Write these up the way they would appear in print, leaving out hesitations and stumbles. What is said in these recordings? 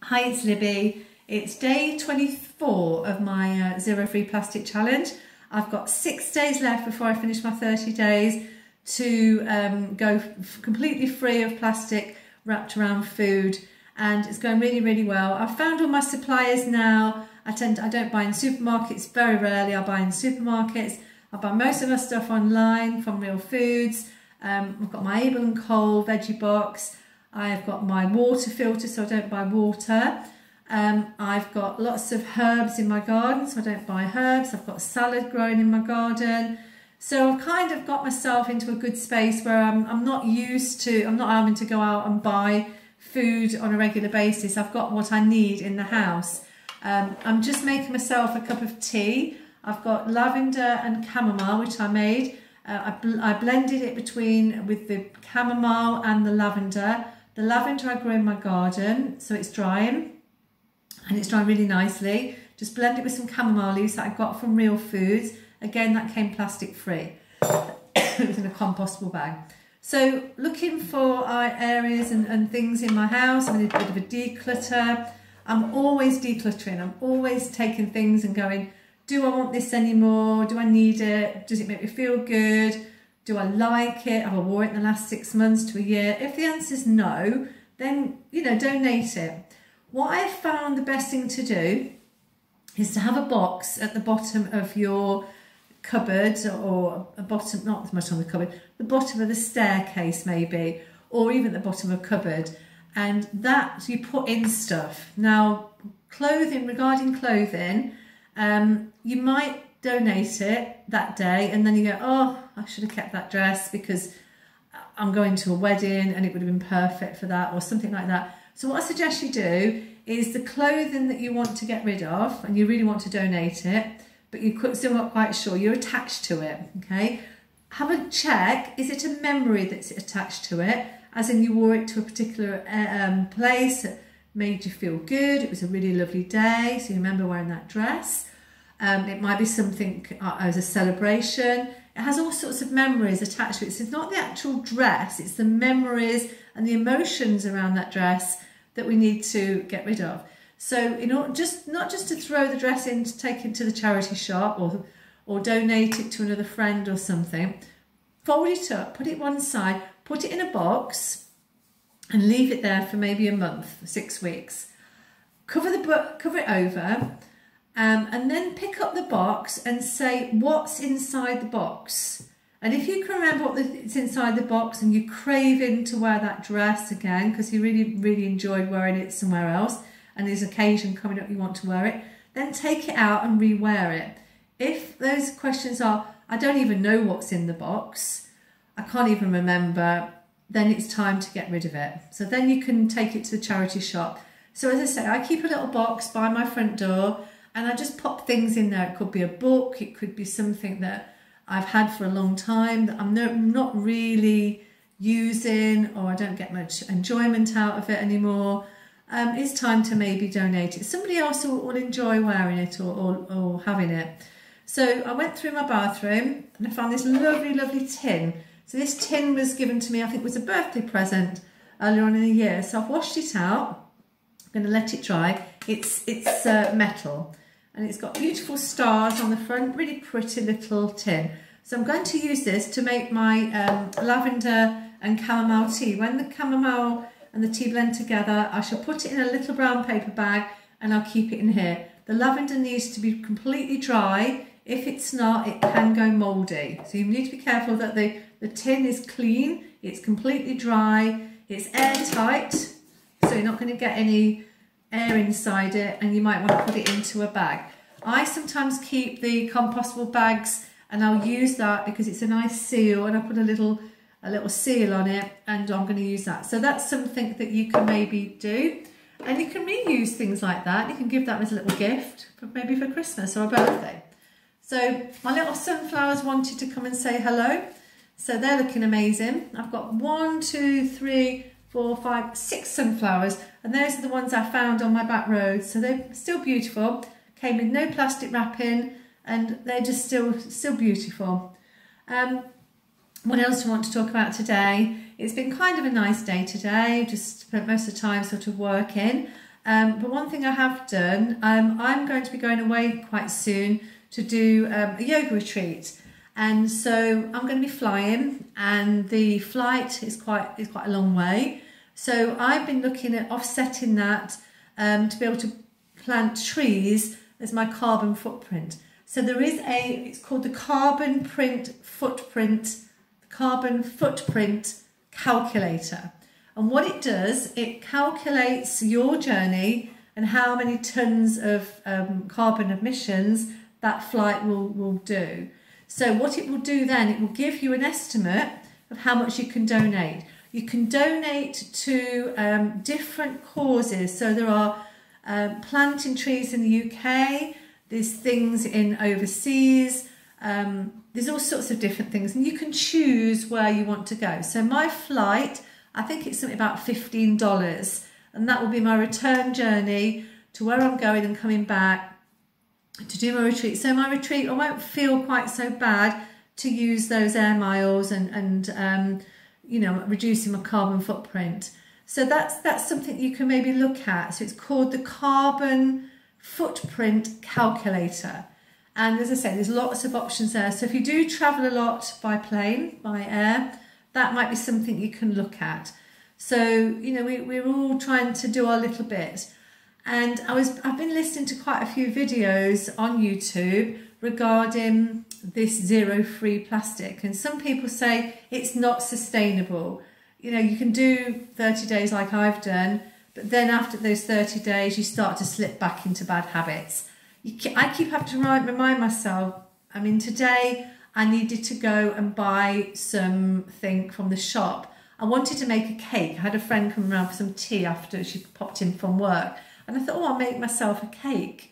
Hi, it's Libby. It's day 24 of my Zero Free Plastic Challenge. I've got 6 days left before I finish my 30 days to go completely free of plastic wrapped around food, and it's going really, really well. I've found all my suppliers now. I don't buy in supermarkets, very rarely I buy in supermarkets. I buy most of my stuff online from Real Foods. I've got my Able and Cole veggie box. I've got my water filter, so I don't buy water. I've got lots of herbs in my garden, so I don't buy herbs. I've got salad growing in my garden. So I've kind of got myself into a good space where I'm not having to go out and buy food on a regular basis. I've got what I need in the house. I'm just making myself a cup of tea. I've got lavender and chamomile, which I made. I blended it with the chamomile and the lavender. The lavender I grew in my garden, so it's drying, and it's drying really nicely. Just blend it with some chamomile leaves that I got from Real Foods. Again, that came plastic free. It was in a compostable bag. So looking for areas and things in my house. I'm in a bit of a declutter. I'm always decluttering. I'm always taking things and going, do I want this anymore? Do I need it? Does it make me feel good? Do I like it? Have I wore it in the last 6 months to a year? If the answer is no, then, donate it. What I found the best thing to do is to have a box at the bottom of your cupboard, or not as much on the cupboard, the bottom of the staircase maybe, or even at the bottom of a cupboard, and that you put in stuff. Now, regarding clothing, you might donate it that day, and then you go, oh, I should have kept that dress because I'm going to a wedding and it would have been perfect for that, or something like that. So what I suggest you do is the clothing that you want to get rid of and you really want to donate it, but you're still not quite sure, you're attached to it, okay? Have a check, is it a memory that's attached to it, as in you wore it to a particular place that made you feel good, it was a really lovely day, so you remember wearing that dress. It might be something as a celebration. It has all sorts of memories attached to it. So it's not the actual dress, it's the memories and the emotions around that dress that we need to get rid of. So not just to throw the dress in to take it to the charity shop or donate it to another friend or something. Fold it up, put it one side, put it in a box and leave it there for maybe a month, 6 weeks. Cover it over. And then pick up the box and say what's inside the box. And if you can remember what's inside the box and you're craving to wear that dress again because you really, really enjoyed wearing it somewhere else and there's an occasion coming up you want to wear it, then take it out and re-wear it. If those questions are, I don't even know what's in the box, I can't even remember, then it's time to get rid of it. So then you can take it to the charity shop. So as I say, I keep a little box by my front door, and I just pop things in there. It could be a book, it could be something that I've had for a long time that I'm not really using, or I don't get much enjoyment out of it anymore. It's time to maybe donate it. Somebody else will enjoy wearing it or having it. So I went through my bathroom and I found this lovely, lovely tin. So this tin was given to me, I think it was a birthday present earlier on in the year. So I've washed it out. I'm going to let it dry. It's metal. And it's got beautiful stars on the front, really pretty little tin. So I'm going to use this to make my lavender and chamomile tea. When the chamomile and the tea blend together, I shall put it in a little brown paper bag and I'll keep it in here. The lavender needs to be completely dry. If it's not, it can go mouldy. So you need to be careful that the tin is clean, it's completely dry, it's airtight, so you're not going to get any air inside it, and you might want to put it into a bag. I sometimes keep the compostable bags and I'll use that because it's a nice seal, and I put a little seal on it, and I'm going to use that. So that's something that you can maybe do, and you can reuse things like that. You can give that as a little gift, maybe for Christmas or a birthday. So my little sunflowers wanted to come and say hello, so they're looking amazing. I've got 1, 2, 3, 4, 5, 6 sunflowers, and those are the ones I found on my back road. So they're still beautiful, came with no plastic wrapping, and they're just still beautiful. What else do I want to talk about today? It's been kind of a nice day today, just spent most of the time sort of working. But one thing I have done, I'm going to be going away quite soon to do a yoga retreat. And so I'm going to be flying, and the flight is quite a long way. So I've been looking at offsetting that to be able to plant trees as my carbon footprint. So there is it's called the carbon footprint calculator. And what it does, it calculates your journey and how many tons of carbon emissions that flight will do. So what it will do then, it will give you an estimate of how much you can donate. You can donate to different causes. So there are planting trees in the UK, there's things in overseas, there's all sorts of different things, and you can choose where you want to go. So my flight, I think it's something about $15, and that will be my return journey to where I'm going and coming back to do my retreat. So my retreat, I won't feel quite so bad to use those air miles and you know, reducing my carbon footprint. So that's something you can maybe look at. So it's called the carbon footprint calculator. And as I say, there's lots of options there. So if you do travel a lot by plane, by air, that might be something you can look at. So, you know, we're all trying to do our little bit. And I've been listening to quite a few videos on YouTube regarding this zero-free plastic. And some people say it's not sustainable. You know, you can do 30 days like I've done, but then after those 30 days, you start to slip back into bad habits. I keep having to remind myself, I mean, today I needed to go and buy something from the shop. I wanted to make a cake. I had a friend come around for some tea after she popped in from work. And I thought, oh, I'll make myself a cake.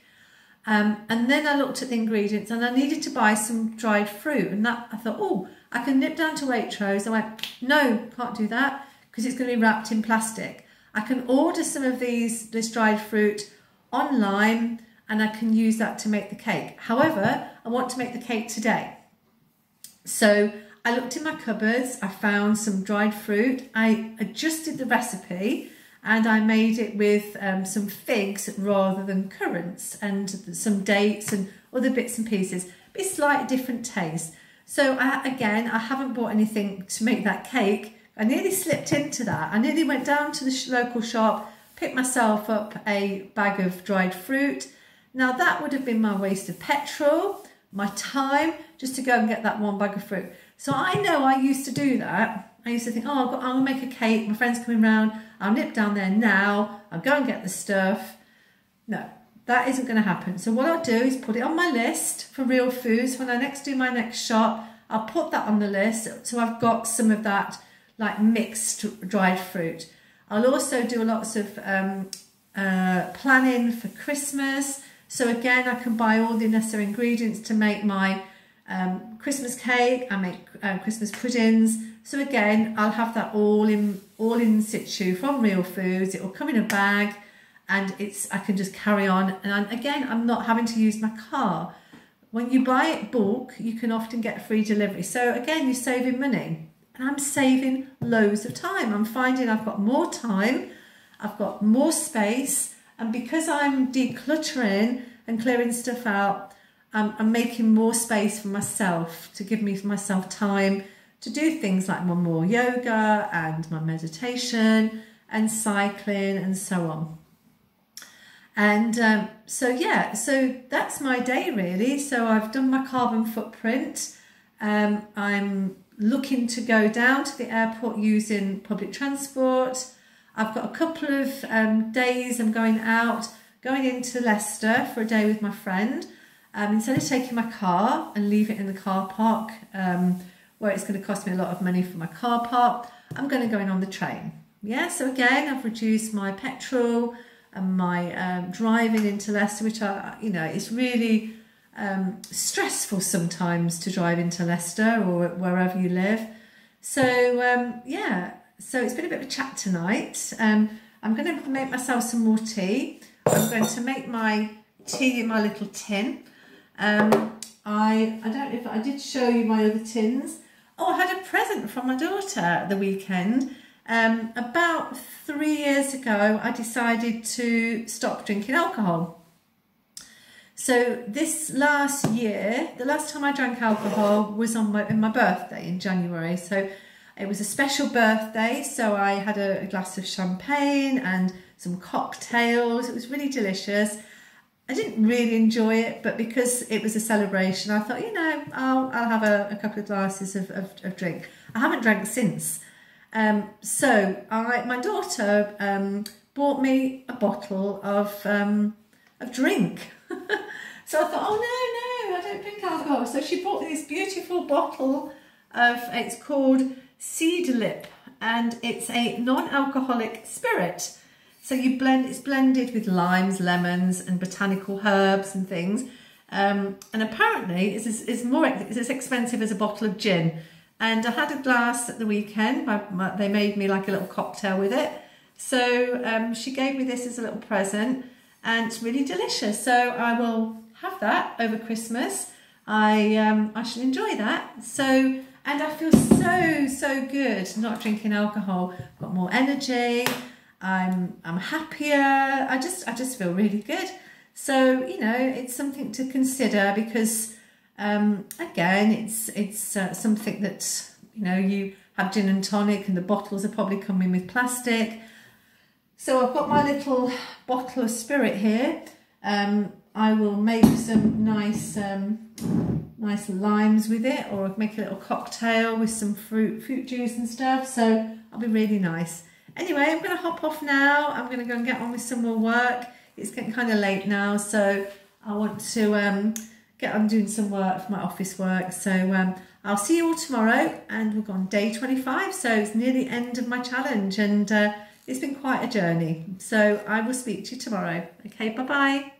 And then I looked at the ingredients and I needed to buy some dried fruit. And that I thought, oh, I can nip down to Waitrose. I went, no, can't do that because it's going to be wrapped in plastic. I can order some of this dried fruit online and I can use that to make the cake. However, I want to make the cake today. So I looked in my cupboards, I found some dried fruit. I adjusted the recipe and I made it with some figs rather than currants and some dates and other bits and pieces. But it's slightly different taste. So again, I haven't bought anything to make that cake. I nearly slipped into that. I nearly went down to the local shop, picked myself up a bag of dried fruit. Now that would have been my waste of petrol, my time, just to go and get that one bag of fruit. So I know I used to do that. I used to think, oh, I'll make a cake, my friend's coming round, I'll nip down there now, I'll go and get the stuff. No, that isn't going to happen. So what I'll do is put it on my list for real foods. When I next do my next shop, I'll put that on the list so I've got some of that like mixed dried fruit. I'll also do lots of planning for Christmas. So again, I can buy all the necessary ingredients to make my Christmas cake. I make Christmas puddings. So again, I'll have that all in situ from Real Foods. It will come in a bag, and I can just carry on. And again, I'm not having to use my car. When you buy it bulk, you can often get free delivery. So again, you're saving money, and I'm saving loads of time. I'm finding I've got more time, I've got more space, and because I'm decluttering and clearing stuff out, I'm making more space for myself to give myself time to do things like my more yoga and my meditation and cycling and so on. And so that's my day really. So I've done my carbon footprint. I'm looking to go down to the airport using public transport. I've got a couple of days I'm going into Leicester for a day with my friend. Instead of taking my car and leave it in the car park, where it's going to cost me a lot of money for my car park, I'm going to go in on the train. Yeah, so again, I've reduced my petrol and my driving into Leicester, which it's really stressful sometimes to drive into Leicester or wherever you live. So so it's been a bit of a chat tonight. I'm going to make myself some more tea. I'm going to make my tea in my little tin. I don't know if I did show you my other tins. Oh, I had a present from my daughter at the weekend, About 3 years ago, I decided to stop drinking alcohol. So this last year, the last time I drank alcohol was on my birthday in January. So it was a special birthday. So I had a glass of champagne and some cocktails. It was really delicious. I didn't really enjoy it, but because it was a celebration, I thought, you know, I'll have a couple of glasses of drink. I haven't drank since. So my daughter bought me a bottle of drink. So I thought, oh no, I don't drink alcohol. So she bought me this beautiful bottle of, it's called Seedlip, and it's a non-alcoholic spirit. So it's blended with limes, lemons and botanical herbs and things. And apparently it's as expensive as a bottle of gin. And I had a glass at the weekend. They made me like a little cocktail with it. So she gave me this as a little present, and it's really delicious. So I will have that over Christmas. I should enjoy that. So, and I feel so good not drinking alcohol. I've got more energy. I'm happier. I just feel really good. So, you know, it's something to consider, because again, it's something that, you know, you have gin and tonic and the bottles are probably coming with plastic. So I've got my little bottle of spirit here. I will make some nice limes with it, or make a little cocktail with some fruit juice and stuff. So that'll be really nice. Anyway, I'm going to hop off now. I'm going to go and get on with some more work. It's getting kind of late now, so I want to get on doing some work for my office work. So I'll see you all tomorrow, and we're on day 25. So it's near the end of my challenge, and it's been quite a journey. So I will speak to you tomorrow. Okay, bye-bye.